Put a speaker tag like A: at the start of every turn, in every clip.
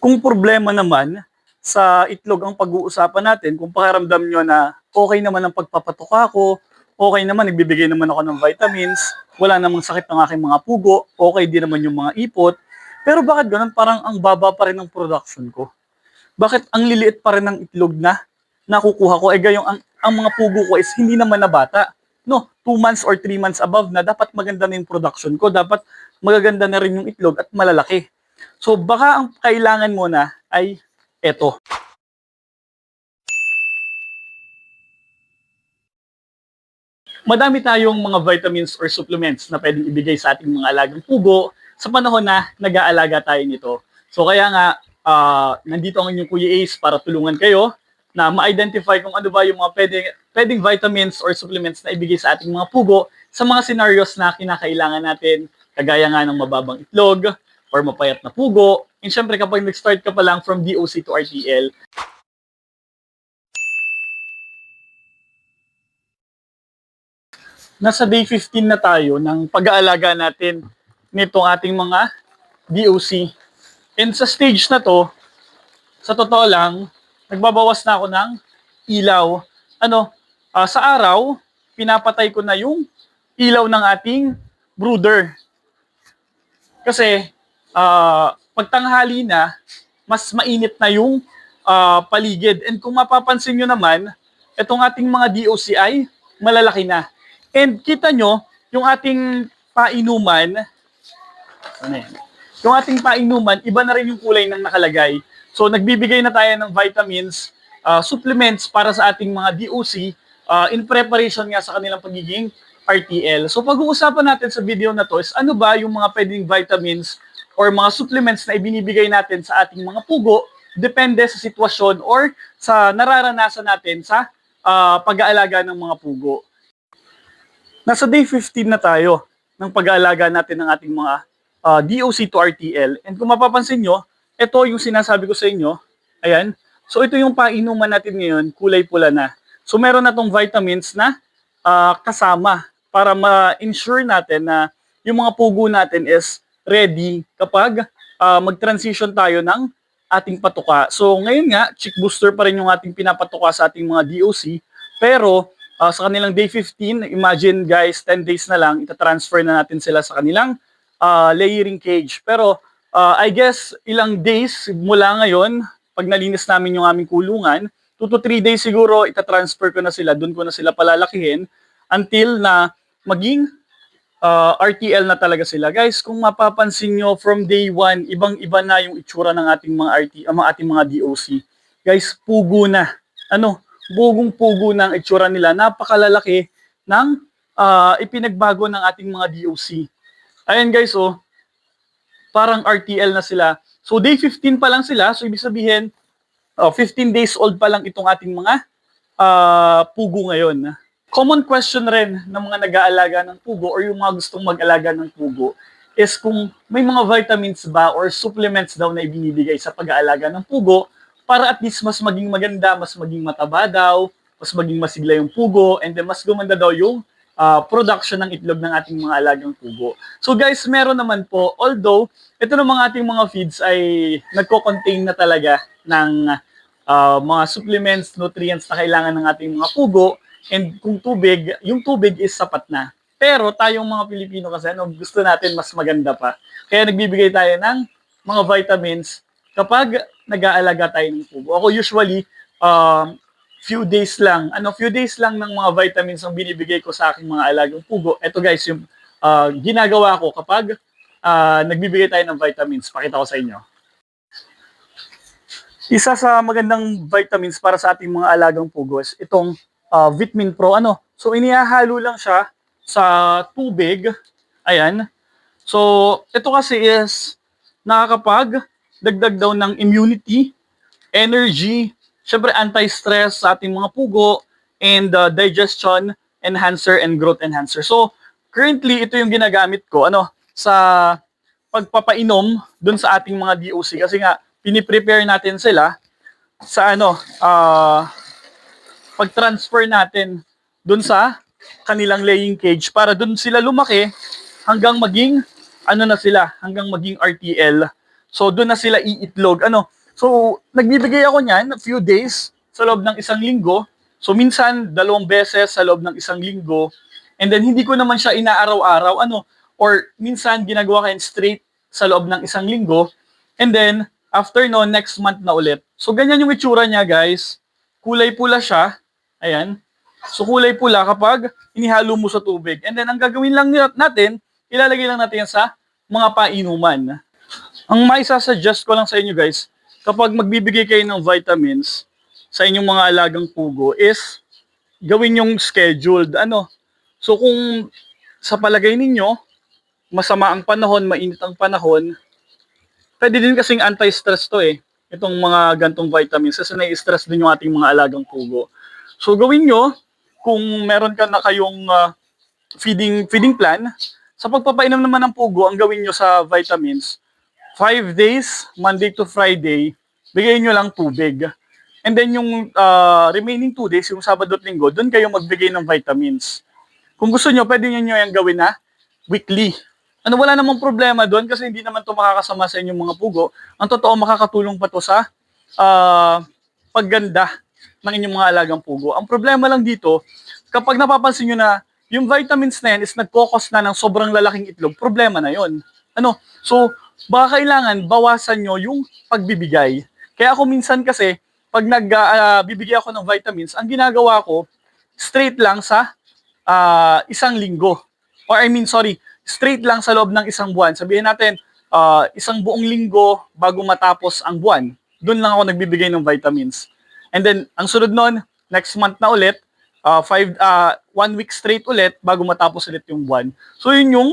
A: Kung problema naman sa itlog ang pag-uusapan natin, kung pakiramdam nyo na okay naman ang pagpapatuka ko, okay naman, nagbibigay naman ako ng vitamins, wala namang sakit ng aking mga pugo, okay din naman yung mga ipot, pero bakit ganun? Parang ang baba pa rin ng production ko. Bakit ang liliit pa rin ng itlog na nakukuha ko? Gayong ang mga pugo ko is hindi naman na bata. No, 2 months or 3 months above na, dapat maganda na yung production ko, dapat magaganda na rin yung itlog at malalaki. So baka ang kailangan mo na ay eto. Madami tayong mga vitamins or supplements na pwedeng ibigay sa ating mga alagang pugo sa panahon na nag-aalaga tayo nito. So kaya nga, nandito ang inyong Kuya Ace para tulungan kayo na ma-identify kung ano ba yung mga pwedeng vitamins or supplements na ibigay sa ating mga pugo sa mga scenarios na kinakailangan natin, kagaya nga ng mababang itlog or mapayat na pugo. And syempre kapag nag-start ka pa lang from DOC to RTL, nasa day 15 na tayo ng pag-aalaga natin nitong ating mga DOC. And sa stage na to, sa totoo lang, nagbabawas na ako ng ilaw. Sa araw, pinapatay ko na yung ilaw ng ating brooder. Kasi, pagtanghali na, mas mainit na yung paligid. And kung mapapansin nyo naman, itong ating mga DOC ay malalaki na. And kita nyo, yung ating painuman, yung ating painuman, iba na rin yung kulay ng nakalagay. So nagbibigay na tayo ng vitamins, supplements para sa ating mga DOC in preparation nga sa kanilang pagiging RTL. So pag-uusapan natin sa video na to is ano ba yung mga pwedeng vitamins or mga supplements na ibinibigay natin sa ating mga pugo depende sa sitwasyon or sa nararanasan natin sa pag-aalaga ng mga pugo. Nasa day 15 na tayo ng pag-aalaga natin ng ating mga DOC to RTL. And kung mapapansin nyo, ito yung sinasabi ko sa inyo. Ayan. So ito yung painuman natin ngayon, kulay pula na. So meron na tong vitamins na kasama para ma-ensure natin na yung mga pugo natin is ready kapag mag-transition tayo ng ating patuka. So ngayon nga, chick booster pa rin yung ating pinapatuka sa ating mga DOC. Pero sa kanilang day 15, imagine guys, 10 days na lang, itatransfer na natin sila sa kanilang layering cage. Pero I guess ilang days mula ngayon, pag nalinis namin yung aming kulungan, 2 to 3 days siguro, itatransfer ko na sila, doon ko na sila palalakihin until na maging RTL na talaga sila. Guys, kung mapapansin nyo, from day 1, ibang-iba na yung itsura ng ating ating mga DOC. Guys, pugo na. Pugong-pugo ng itsura nila. Napakalalaki ng ipinagbago ng ating mga DOC. Ayan guys, parang RTL na sila. So day 15 pa lang sila. So ibig sabihin, 15 days old pa lang itong ating mga pugo ngayon. Common question rin ng mga nag-aalaga ng pugo or yung mga gustong mag-alaga ng pugo is kung may mga vitamins ba or supplements daw na ibinibigay sa pag-aalaga ng pugo para at least mas maging maganda, mas maging mataba daw, mas maging masigla yung pugo, and then mas gumanda daw yung production ng itlog ng ating mga alagang pugo. So guys, meron naman po, although ito ng mga ating mga feeds ay nagko-contain na talaga ng mga supplements, nutrients na kailangan ng ating mga pugo, and kung tubig, yung tubig is sapat na. Pero tayong mga Pilipino kasi gusto natin mas maganda pa. Kaya nagbibigay tayo ng mga vitamins kapag nag-aalaga tayo ng pugo. Ako usually, few days lang ng mga vitamins ang binibigay ko sa aking mga alagang pugo. Ito guys, yung ginagawa ko kapag nagbibigay tayo ng vitamins. Pakita ko sa inyo. Isa sa magandang vitamins para sa ating mga alagang pugo is itong Vitamin Pro. So inihahalo lang siya sa tubig. Ayan. So ito kasi is nakakapag-dagdag daw ng immunity, energy, syempre anti-stress sa ating mga pugo, and digestion enhancer and growth enhancer. So currently ito yung ginagamit ko sa pagpapainom dun sa ating mga DOC kasi nga piniprepare natin sila sa pag-transfer natin dun sa kanilang laying cage para dun sila lumaki hanggang maging hanggang maging RTL. So doon na sila iitlog. So nagbibigay ako niyan a few days sa loob ng isang linggo. So minsan 2 beses sa loob ng isang linggo. And then hindi ko naman siya inaaraw-araw or minsan ginagawa ko yan straight sa loob ng isang linggo. And then after no, next month na ulit. So ganyan yung itsura niya, guys. Kulay pula siya. Ayan. So kulay pula kapag inihalo mo sa tubig. And then ang gagawin lang natin, ilalagay lang natin yan sa mga painuman. Ang maisasuggest ko lang sa inyo, guys, kapag magbibigay kayo ng vitamins sa inyong mga alagang pugo is gawin yung scheduled. So kung sa palagay ninyo, masama ang panahon, mainit ang panahon, pwede din kasing anti-stress to itong mga gantong vitamins kasi nai-stress din yung ating mga alagang pugo. So gawin nyo, kung meron ka na kayong feeding plan, sa pagpapainom naman ng pugo, ang gawin nyo sa vitamins, 5 days, Monday to Friday, bigay nyo lang tubig. And then yung remaining 2 days, yung Sabado at Linggo, doon kayo magbigay ng vitamins. Kung gusto nyo, pwede nyo yung gawin na weekly. Wala namang problema doon kasi hindi naman ito makakasama sa inyong mga pugo. Ang totoo, makakatulong pa to sa pagganda ng inyong mga alagang pugo. Ang problema lang dito, kapag napapansin nyo na yung vitamins na yan is nagkokos na ng sobrang lalaking itlog, problema na yon. So, baka kailangan bawasan nyo yung pagbibigay. Kaya ako minsan kasi, pag nagbibigay ako ng vitamins, ang ginagawa ko, straight lang sa isang linggo. Straight lang sa loob ng isang buwan. Sabihin natin, isang buong linggo bago matapos ang buwan. Doon lang ako nagbibigay ng vitamins. And then, ang sunod nun, next month na ulit, 1 week straight ulit bago matapos ulit yung buwan. So, yun yung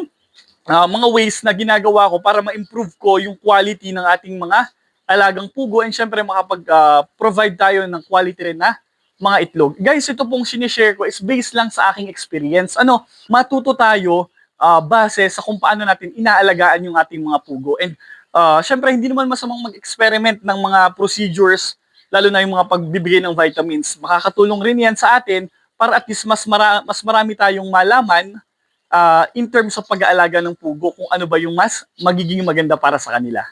A: mga ways na ginagawa ko para ma-improve ko yung quality ng ating mga alagang pugo and syempre makapag-provide tayo ng quality rin na mga itlog. Guys, ito pong sinishare ko is based lang sa aking experience. Matuto tayo base sa kung paano natin inaalagaan yung ating mga pugo. And syempre, hindi naman masamang mag-experiment ng mga procedures, lalo na yung mga pagbibigay ng vitamins. Makakatulong rin yan sa atin para at least mas marami tayong malaman in terms of pag-aalaga ng pugo, kung ano ba yung mas magiging maganda para sa kanila.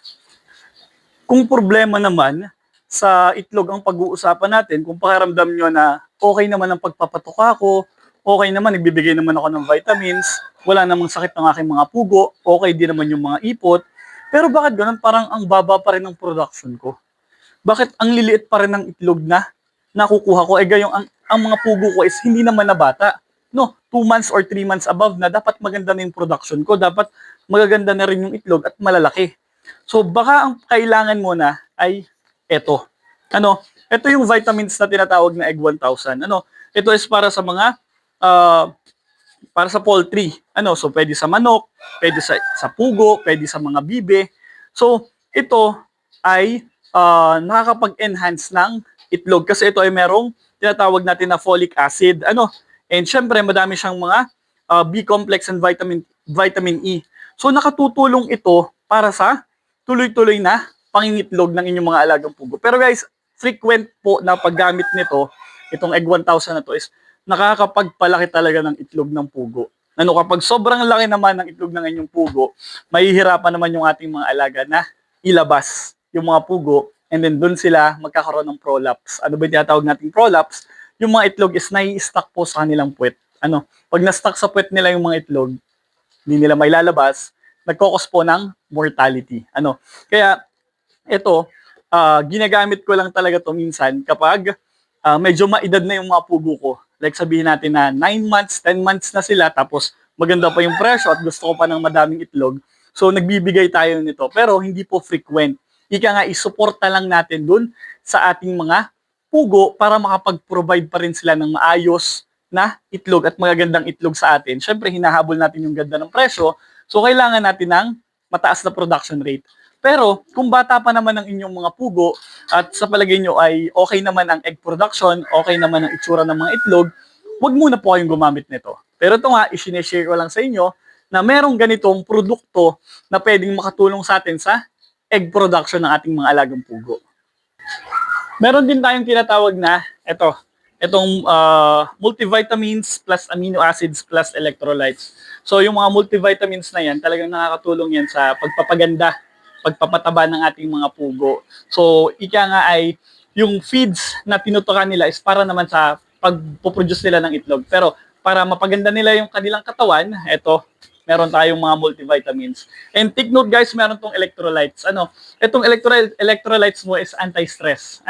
A: Kung problema naman sa itlog ang pag-uusapan natin, kung pakiramdam nyo na okay naman ang pagpapatuka ko, okay naman, nagbibigay naman ako ng vitamins, wala namang sakit ng aking mga pugo, okay din naman yung mga ipot, pero bakit ganun? Parang ang baba pa rin ng production ko. Bakit ang liliit pa rin ng itlog na nakukuha ko? Gayong ang mga pugo ko is hindi naman na bata. 2 months or 3 months above na, dapat maganda na yung production ko, dapat magaganda na rin yung itlog at malalaki. So baka ang kailangan mo na ay eto. Ito yung vitamins na tinatawag na Egg 1000. Ito is para sa mga para sa poultry. So pwede sa manok, pwede sa pugo, pwede sa mga bibe. So ito ay nakakapag-enhance ng itlog kasi ito ay merong tinatawag natin na folic acid. And syempre madami siyang mga B-complex and vitamin E. So nakatutulong ito para sa tuloy-tuloy na pangingitlog ng inyong mga alagang pugo. Pero guys, frequent po na paggamit nito, itong Egg 1000 na to is nakakapagpalaki talaga ng itlog ng pugo. Kapag sobrang laki naman ng itlog ng inyong pugo, mahihirapan naman yung ating mga alaga na ilabas yung mga pugo and then doon sila magkakaroon ng prolapse. Ano ba yung tinatawag nating prolapse? Yung mga itlog is nai-stuck po sa kanilang puwet. Pag na-stuck sa puwet nila yung mga itlog, hindi nila may lalabas, nagkokos po ng mortality. Kaya ito, ginagamit ko lang talaga to minsan kapag medyo maedad na yung mga pugo ko. Like sabihin natin na 9 months, 10 months na sila, tapos maganda pa yung presyo at gusto ko pa ng madaming itlog. So nagbibigay tayo nito, pero hindi po frequent. Ika nga, isuporta lang natin dun sa ating mga pugo para makapag-provide pa rin sila ng maayos na itlog at magagandang itlog sa atin. Siyempre, hinahabol natin yung ganda ng presyo. So, kailangan natin ng mataas na production rate. Pero, kung bata pa naman ang inyong mga pugo at sa palagay nyo ay okay naman ang egg production, okay naman ang itsura ng mga itlog, huwag muna po kayong gumamit nito. Pero ito nga, isineshare ko lang sa inyo na merong ganitong produkto na pwedeng makatulong sa atin sa egg production ng ating mga alagang pugo. Meron din tayong tinatawag na itong multivitamins plus amino acids plus electrolytes. So yung mga multivitamins na yan, talagang nakakatulong yan sa pagpapaganda pagpapataba ng ating mga pugo. So, ika nga ay yung feeds na tinutukan nila is para naman sa pagpo-produce nila ng itlog. Pero para mapaganda nila yung kanilang katawan, eto, meron tayong mga multivitamins. And take note guys, meron tong electrolytes. Itong electrolytes mo is anti-stress.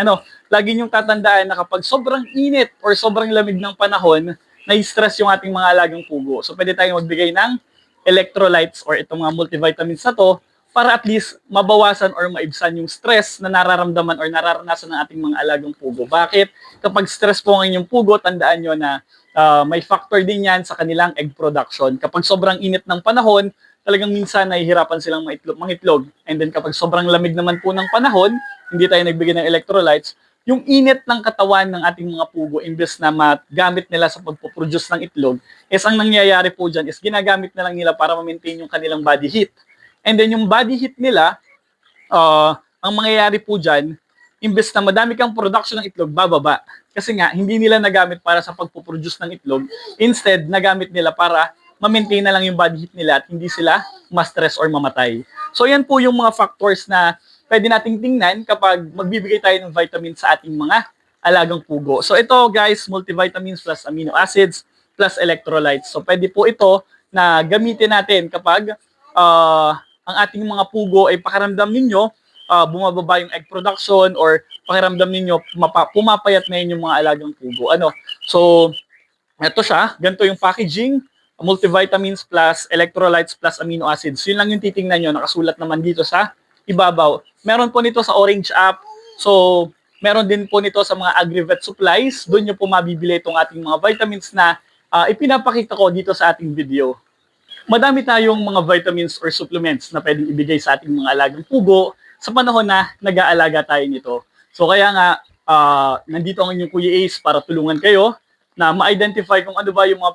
A: Lagi niyong tatandaan na kapag sobrang init or sobrang lamig ng panahon, na-stress yung ating mga alagang pugo. So pwede tayong magbigay ng electrolytes or itong mga multivitamins na to para at least mabawasan or maibsan yung stress na nararamdaman or nararanasan ng ating mga alagang pugo. Bakit? Kapag stress po ang inyong pugo, tandaan nyo na may factor din yan sa kanilang egg production. Kapag sobrang init ng panahon, talagang minsan nahihirapan silang mangitlog. And then kapag sobrang lamig naman po ng panahon, hindi tayo nagbigay ng electrolytes, yung init ng katawan ng ating mga pugo, imbes na magamit nila sa pagpoproduce ng itlog, is ang nangyayari po dyan is ginagamit na lang nila para ma-maintain yung kanilang body heat. And then yung body heat nila, ang mangyayari po dyan, imbes na madami kang production ng itlog, bababa. Kasi nga, hindi nila nagamit para sa pagpoproduce ng itlog. Instead, nagamit nila para ma-maintain na lang yung body heat nila at hindi sila ma-stress or mamatay. So yan po yung mga factors na pwede nating tingnan kapag magbibigay tayo ng vitamins sa ating mga alagang pugo. So ito guys, multivitamins plus amino acids plus electrolytes. So pwede po ito na gamitin natin kapag ang ating mga pugo ay pakiramdam ninyo bumababa yung egg production or pakiramdam ninyo pumapayat na yun yung mga alagang pugo. So ito siya, ganito yung packaging, multivitamins plus electrolytes plus amino acids. Yun lang yung titingnan nyo, nakasulat naman dito sa ibabaw. Meron po nito sa Orange app. So, meron din po nito sa mga Agrivet supplies. Doon nyo po mabibili itong ating mga vitamins na ipinapakita ko dito sa ating video. Madami tayong mga vitamins or supplements na pwedeng ibigay sa ating mga alagang pugo sa panahon na nag-aalaga tayo nito. So, kaya nga, nandito ang inyong Kuya Ace para tulungan kayo na ma-identify kung ano ba yung mga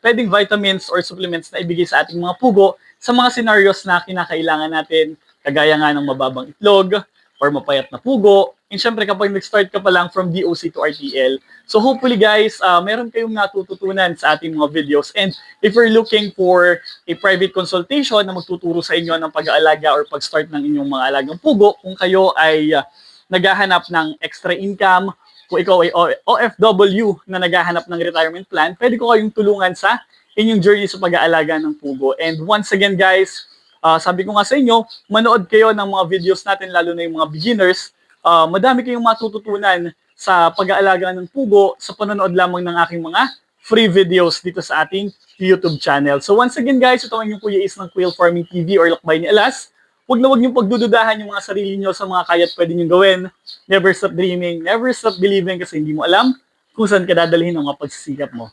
A: pwedeng vitamins or supplements na ibigay sa ating mga pugo sa mga scenarios na kinakailangan natin, kagaya nga ng mababang itlog or mapayat na pugo. And syempre kapag nag-start ka pa lang from DOC to RTL. So hopefully guys, meron kayong natututunan sa ating mga videos. And if you're looking for a private consultation na magtuturo sa inyo ng pag-aalaga or pag-start ng inyong mga alagang pugo, kung kayo ay naghahanap ng extra income, kung ikaw ay OFW na naghahanap ng retirement plan, pwede ko kayong tulungan sa inyong journey sa pag-aalaga ng pugo. And once again guys, sabi ko nga sa inyo, manood kayo ng mga videos natin, lalo na yung mga beginners. Madami kayong matututunan sa pag-aalaga ng pugo sa panonood lamang ng aking mga free videos dito sa ating YouTube channel. So once again guys, ito ang inyong Kuya Ace ng Quail Farming TV or Lakbay ni Alas. Huwag na huwag niyong pagdududahan yung mga sarili niyo sa mga kaya't pwede niyong gawin. Never stop dreaming, never stop believing kasi hindi mo alam kung saan ka dadalhin ang mga pagsisikap mo.